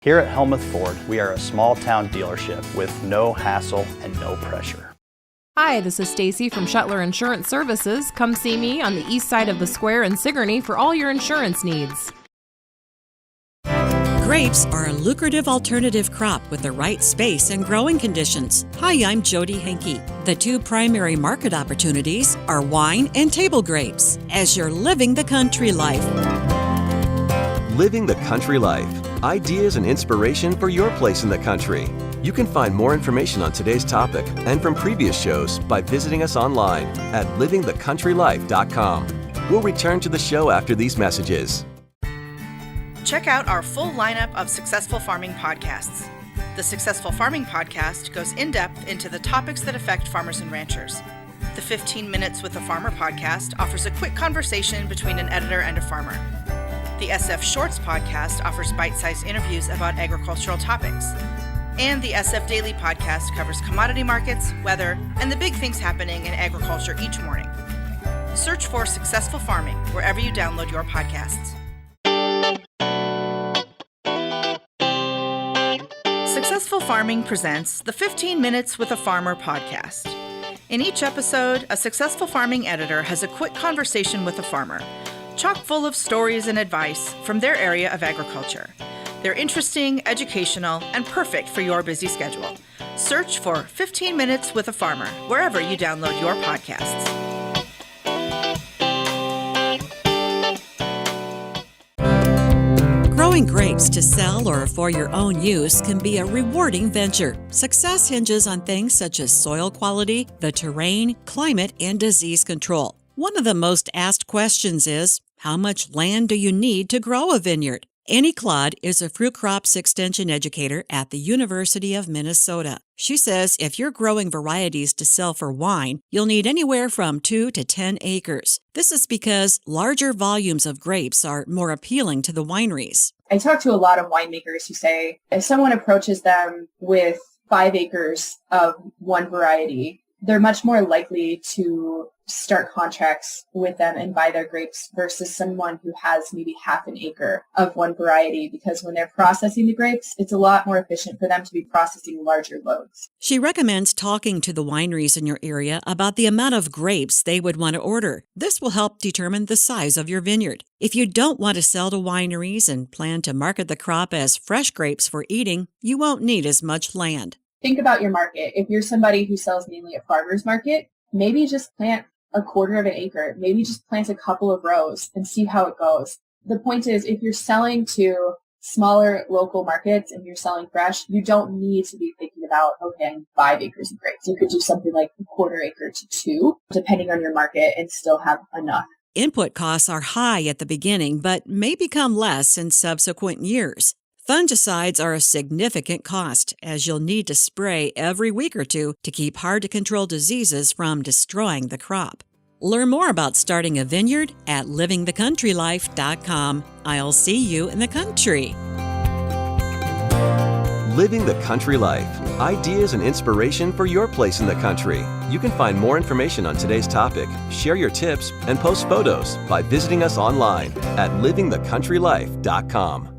Here at Helmuth Ford, we are a small-town dealership with no hassle and no pressure. Hi, this is Stacy from Shuttler Insurance Services. Come see me on the east side of the square in Sigourney for all your insurance needs. Grapes are a lucrative alternative crop with the right space and growing conditions. Hi, I'm Jody Henke. The two primary market opportunities are wine and table grapes as you're living the country life. Living the country life. Ideas and inspiration for your place in the country. You can find more information on today's topic and from previous shows by visiting us online at livingthecountrylife.com. We'll return to the show after these messages. Check out our full lineup of Successful Farming podcasts. The Successful Farming podcast goes in-depth into the topics that affect farmers and ranchers. The 15 Minutes with a Farmer podcast offers a quick conversation between an editor and a farmer. The SF Shorts podcast offers bite-sized interviews about agricultural topics. And the SF Daily podcast covers commodity markets, weather, and the big things happening in agriculture each morning. Search for Successful Farming wherever you download your podcasts. Successful Farming presents the 15 Minutes with a Farmer podcast. In each episode, a successful farming editor has a quick conversation with a farmer, chock full of stories and advice from their area of agriculture. They're interesting, educational, and perfect for your busy schedule. Search for 15 Minutes with a Farmer wherever you download your podcasts. Growing grapes to sell or for your own use can be a rewarding venture. Success hinges on things such as soil quality, the terrain, climate, and disease control. One of the most asked questions is, how much land do you need to grow a vineyard? Annie Claude is a fruit crops extension educator at the University of Minnesota. She says if you're growing varieties to sell for wine, you'll need anywhere from 2 to 10 acres. This is because larger volumes of grapes are more appealing to the wineries. I talk to a lot of winemakers who say if someone approaches them with 5 acres of one variety, they're much more likely to start contracts with them and buy their grapes versus someone who has maybe half an acre of one variety, because when they're processing the grapes, it's a lot more efficient for them to be processing larger loads. She recommends talking to the wineries in your area about the amount of grapes they would want to order. This will help determine the size of your vineyard. If you don't want to sell to wineries and plan to market the crop as fresh grapes for eating, you won't need as much land. Think about your market. If you're somebody who sells mainly at farmers market, maybe just plant a quarter of an acre, maybe just plant a couple of rows and see how it goes. The point is, if you're selling to smaller local markets and you're selling fresh, you don't need to be thinking about, okay, I need 5 acres of grapes. You could do something like a quarter acre to 2, depending on your market, and still have enough. Input costs are high at the beginning, but may become less in subsequent years. Fungicides are a significant cost, as you'll need to spray every week or two to keep hard-to-control diseases from destroying the crop. Learn more about starting a vineyard at livingthecountrylife.com. I'll see you in the country. Living the country life. Ideas and inspiration for your place in the country. You can find more information on today's topic, share your tips, and post photos by visiting us online at livingthecountrylife.com.